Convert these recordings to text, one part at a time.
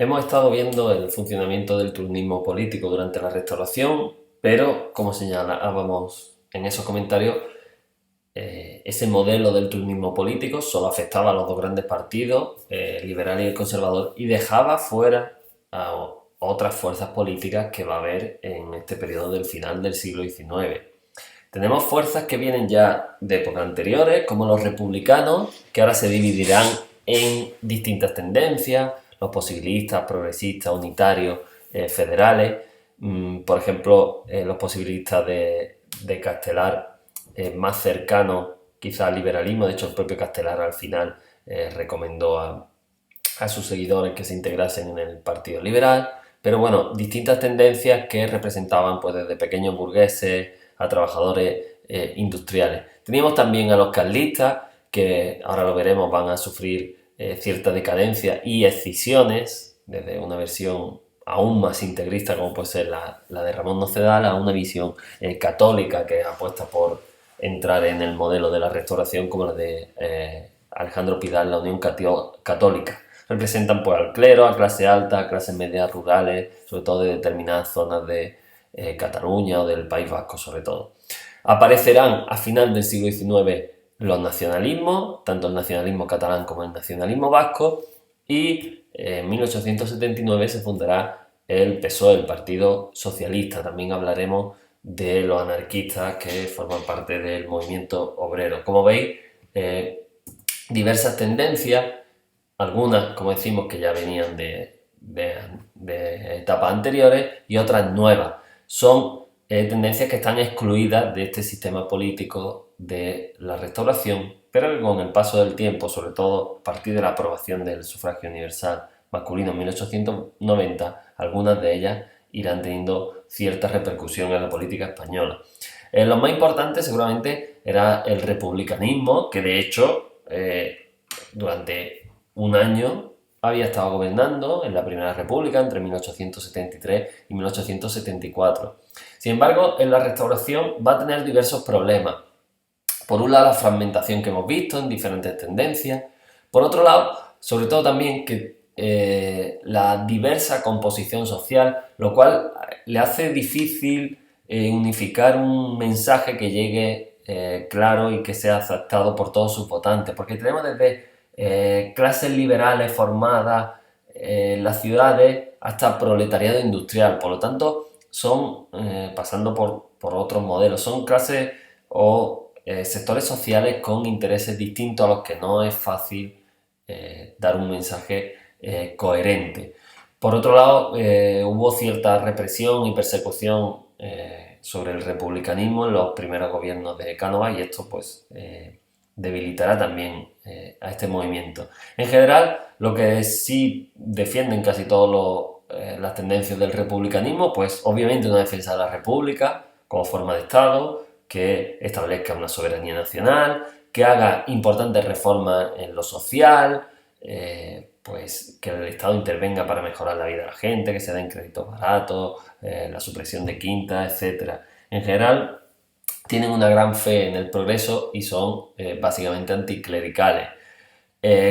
Hemos estado viendo el funcionamiento del turnismo político durante la Restauración, pero como señalábamos en esos comentarios, ese modelo del turnismo político solo afectaba a los dos grandes partidos, el liberal y el conservador, y dejaba fuera a otras fuerzas políticas que va a haber en este periodo del final del siglo XIX. Tenemos fuerzas que vienen ya de épocas anteriores, como los republicanos, que ahora se dividirán en distintas tendencias, los posibilistas, progresistas, unitarios, federales. Por ejemplo, los posibilistas de Castelar, más cercanos quizá al liberalismo. De hecho, el propio Castelar al final recomendó a sus seguidores que se integrasen en el Partido Liberal. Pero bueno, distintas tendencias que representaban pues desde pequeños burgueses a trabajadores industriales. Teníamos también a los carlistas, que ahora lo veremos, van a sufrir cierta decadencia y escisiones, desde una versión aún más integrista como puede ser la de Ramón Nocedal, a una visión católica que apuesta por entrar en el modelo de la restauración como la de Alejandro Pidal, la Unión Católica. Representan pues al clero, a clase alta, a clases medias rurales, sobre todo de determinadas zonas de Cataluña o del País Vasco sobre todo. Aparecerán a final del siglo XIX los nacionalismos, tanto el nacionalismo catalán como el nacionalismo vasco, y en 1879 se fundará el PSOE, el Partido Socialista. También hablaremos de los anarquistas que forman parte del movimiento obrero. Como veis, diversas tendencias, algunas, como decimos, que ya venían de etapas anteriores y otras nuevas. Son tendencias que están excluidas de este sistema político de la Restauración, pero que con el paso del tiempo, sobre todo a partir de la aprobación del sufragio universal masculino en 1890, algunas de ellas irán teniendo cierta repercusión en la política española. Lo más importante seguramente era el republicanismo, que de hecho durante un año había estado gobernando en la Primera República entre 1873 y 1874. Sin embargo, en la Restauración va a tener diversos problemas. Por un lado, la fragmentación que hemos visto en diferentes tendencias. Por otro lado, sobre todo también que la diversa composición social, lo cual le hace difícil unificar un mensaje que llegue claro y que sea aceptado por todos sus votantes, porque tenemos desde clases liberales formadas en las ciudades hasta proletariado industrial. Por lo tanto, son, pasando por otros modelos, son clases o sectores sociales con intereses distintos a los que no es fácil dar un mensaje coherente. Por otro lado, hubo cierta represión y persecución sobre el republicanismo en los primeros gobiernos de Cánovas, y esto pues debilitará también a este movimiento. En general, lo que sí defienden casi todas las tendencias del republicanismo, pues obviamente una defensa de la república como forma de Estado, que establezca una soberanía nacional, que haga importantes reformas en lo social, pues que el Estado intervenga para mejorar la vida de la gente, que se den créditos baratos, la supresión de quintas, etc. En general, tienen una gran fe en el progreso y son básicamente anticlericales.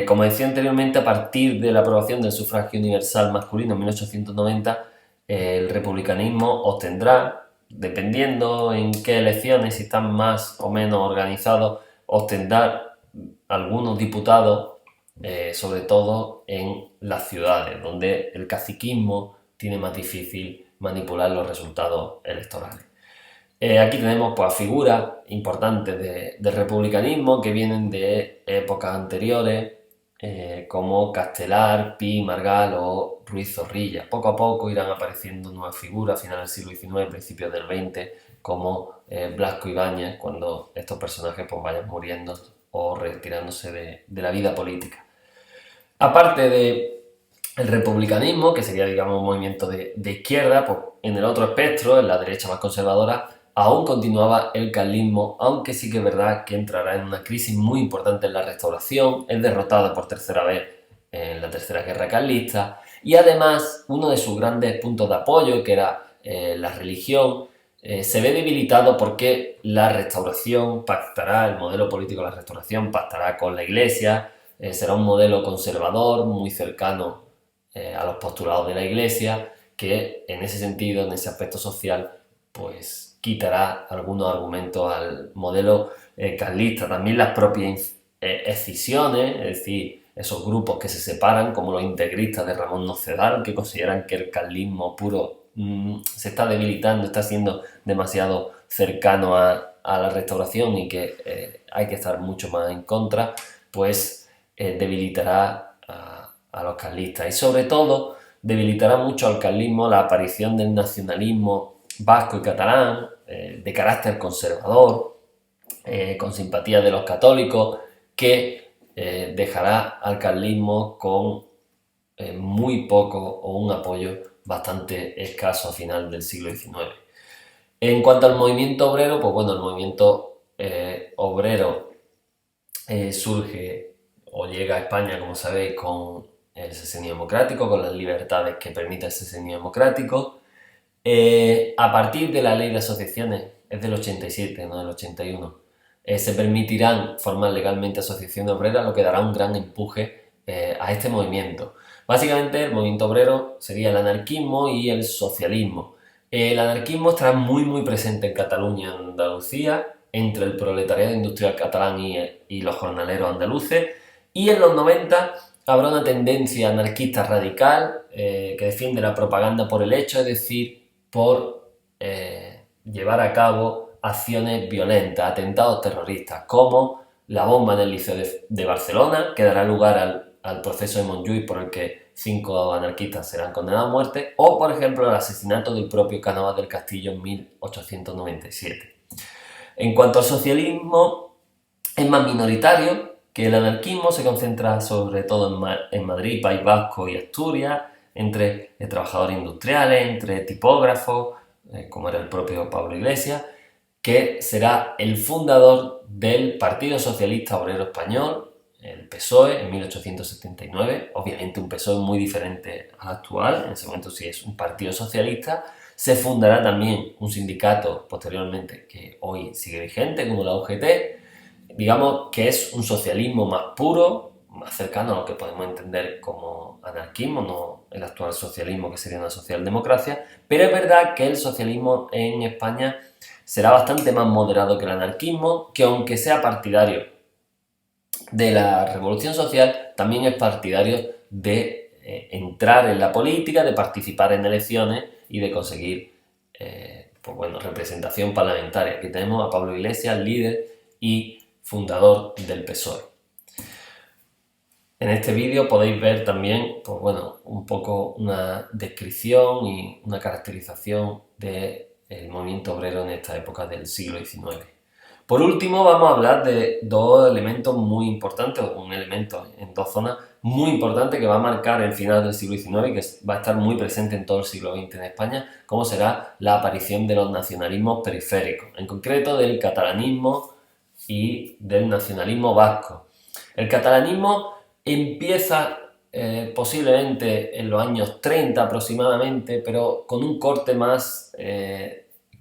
Como decía anteriormente, a partir de la aprobación del sufragio universal masculino en 1890, el republicanismo obtendrá, dependiendo en qué elecciones, si están más o menos organizados, obtendrá algunos diputados, sobre todo en las ciudades, donde el caciquismo tiene más difícil manipular los resultados electorales. Aquí tenemos pues, figuras importantes del republicanismo que vienen de épocas anteriores, como Castelar, Pi, Margal o Ruiz Zorrilla. Poco a poco irán apareciendo nuevas figuras a finales del siglo XIX, principios del XX, como Blasco Ibáñez, cuando estos personajes pues, vayan muriendo o retirándose de la vida política. Aparte de el republicanismo, que sería digamos un movimiento de izquierda, pues en el otro espectro, en la derecha más conservadora, aún continuaba el carlismo, aunque sí que es verdad que entrará en una crisis muy importante en la Restauración, es derrotada por tercera vez en la Tercera Guerra Carlista, y además uno de sus grandes puntos de apoyo, que era la religión, se ve debilitado porque la Restauración pactará, el modelo político de la Restauración pactará con la Iglesia, será un modelo conservador, muy cercano a los postulados de la Iglesia, que en ese sentido, en ese aspecto social, pues quitará algunos argumentos al modelo carlista. También las propias escisiones, es decir, esos grupos que se separan, como los integristas de Ramón Nocedal, que consideran que el carlismo puro se está debilitando, está siendo demasiado cercano a la restauración y que hay que estar mucho más en contra, pues debilitará a los carlistas. Y sobre todo debilitará mucho al carlismo la aparición del nacionalismo vasco y catalán, de carácter conservador, con simpatía de los católicos, que dejará al carlismo con muy poco o un apoyo bastante escaso a final del siglo XIX. En cuanto al movimiento obrero, pues bueno, el movimiento obrero surge o llega a España, como sabéis, con el sexenio democrático, con las libertades que permite el sexenio democrático. A partir de la ley de asociaciones, es del 87, no del 81, se permitirán formar legalmente asociaciones obreras, lo que dará un gran empuje a este movimiento. Básicamente el movimiento obrero sería el anarquismo y el socialismo. El anarquismo estará muy presente en Cataluña y en Andalucía, entre el proletariado industrial catalán y los jornaleros andaluces, y en los 90 habrá una tendencia anarquista radical que defiende la propaganda por el hecho, es decir, por llevar a cabo acciones violentas, atentados terroristas, como la bomba en el Liceo de Barcelona, que dará lugar al proceso de Montjuïc por el que 5 anarquistas serán condenados a muerte, o por ejemplo el asesinato del propio Cánovas del Castillo en 1897. En cuanto al socialismo, es más minoritario que el anarquismo, se concentra sobre todo en Madrid, País Vasco y Asturias, entre trabajadores industriales, entre tipógrafos, como era el propio Pablo Iglesias, que será el fundador del Partido Socialista Obrero Español, el PSOE, en 1879. Obviamente un PSOE muy diferente al actual, en ese momento sí es un partido socialista. Se fundará también un sindicato posteriormente que hoy sigue vigente, como la UGT. Digamos que es un socialismo más puro, más cercano a lo que podemos entender como anarquismo, no el actual socialismo que sería una socialdemocracia, pero es verdad que el socialismo en España será bastante más moderado que el anarquismo, que aunque sea partidario de la revolución social, también es partidario de entrar en la política, de participar en elecciones y de conseguir pues bueno, representación parlamentaria. Aquí tenemos a Pablo Iglesias, líder y fundador del PSOE. En este vídeo podéis ver también, pues bueno, un poco una descripción y una caracterización del movimiento obrero en esta época del siglo XIX. Por último, vamos a hablar de dos elementos muy importantes, o un elemento en dos zonas muy importante que va a marcar el final del siglo XIX y que va a estar muy presente en todo el siglo XX en España, como será la aparición de los nacionalismos periféricos, en concreto del catalanismo y del nacionalismo vasco. El catalanismo empieza posiblemente en los años 30 aproximadamente, pero con un corte más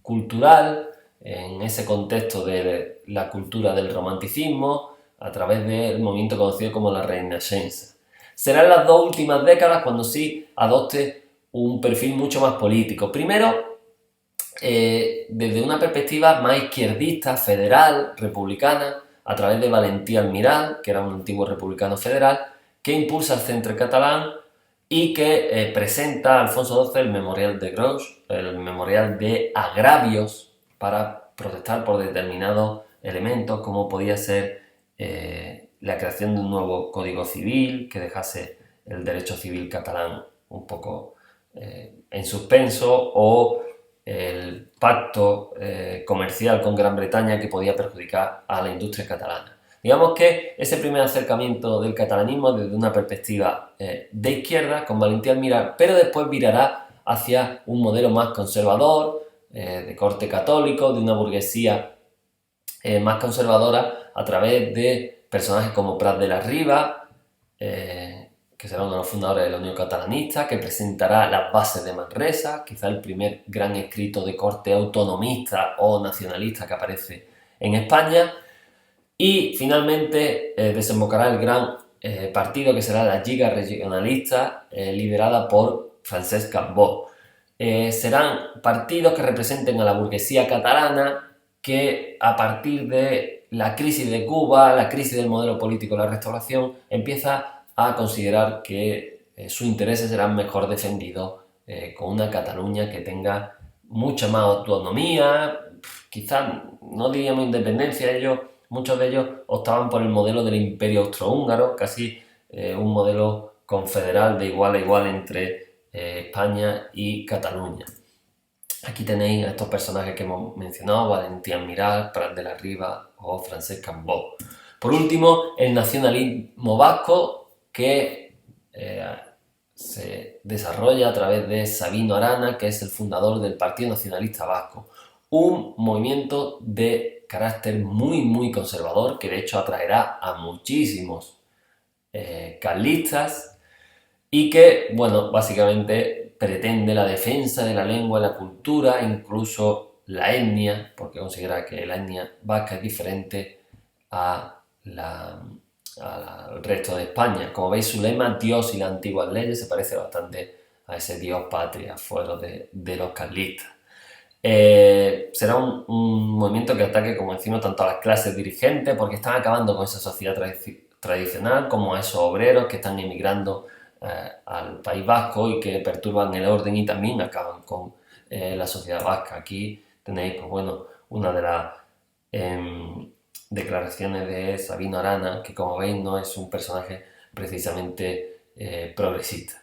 cultural, en ese contexto de la cultura del romanticismo, a través del movimiento conocido como la Renaixença. Serán las dos últimas décadas cuando sí adopte un perfil mucho más político. Primero, desde una perspectiva más izquierdista, federal, republicana, a través de Valentí Almirall, que era un antiguo republicano federal, que impulsa el centre catalán y que presenta a Alfonso XII el Memorial de Gros, el Memorial de Agravios, para protestar por determinados elementos, como podía ser la creación de un nuevo código civil que dejase el derecho civil catalán un poco en suspenso, o el pacto comercial con Gran Bretaña que podía perjudicar a la industria catalana. Digamos que ese primer acercamiento del catalanismo desde una perspectiva de izquierda con Valentí Almirall, pero después virará hacia un modelo más conservador, de corte católico, de una burguesía más conservadora, a través de personajes como Prat de la Riba, que será uno de los fundadores de la Unión Catalanista, que presentará las bases de Manresa, quizá el primer gran escrito de corte autonomista o nacionalista que aparece en España, y finalmente desembocará el gran partido que será la Lliga Regionalista, liderada por Francesc Cambó. Serán partidos que representen a la burguesía catalana que a partir de la crisis de Cuba, la crisis del modelo político de la Restauración, empieza a considerar que sus intereses serán mejor defendidos con una Cataluña que tenga mucha más autonomía, quizás no diríamos independencia. Muchos de ellos optaban por el modelo del Imperio Austrohúngaro, casi un modelo confederal de igual a igual entre España y Cataluña. Aquí tenéis a estos personajes que hemos mencionado: Valentí Almirall, Prat de la Riba o Francesc Cambó. Por último, el nacionalismo vasco, que se desarrolla a través de Sabino Arana, que es el fundador del Partido Nacionalista Vasco. Un movimiento de carácter muy conservador, que de hecho atraerá a muchísimos carlistas, y que, bueno, básicamente pretende la defensa de la lengua, la cultura, incluso la etnia, porque considera que la etnia vasca es diferente al resto de España. Como veis, su lema, Dios y las antiguas leyes, se parece bastante a ese Dios patria fuera de los carlistas. Será un movimiento que ataque, como decimos, tanto a las clases dirigentes, porque están acabando con esa sociedad tradicional, como a esos obreros que están emigrando al País Vasco y que perturban el orden y también acaban con la sociedad vasca. Aquí tenéis, pues bueno, una de las declaraciones de Sabino Arana, que como veis no es un personaje precisamente progresista.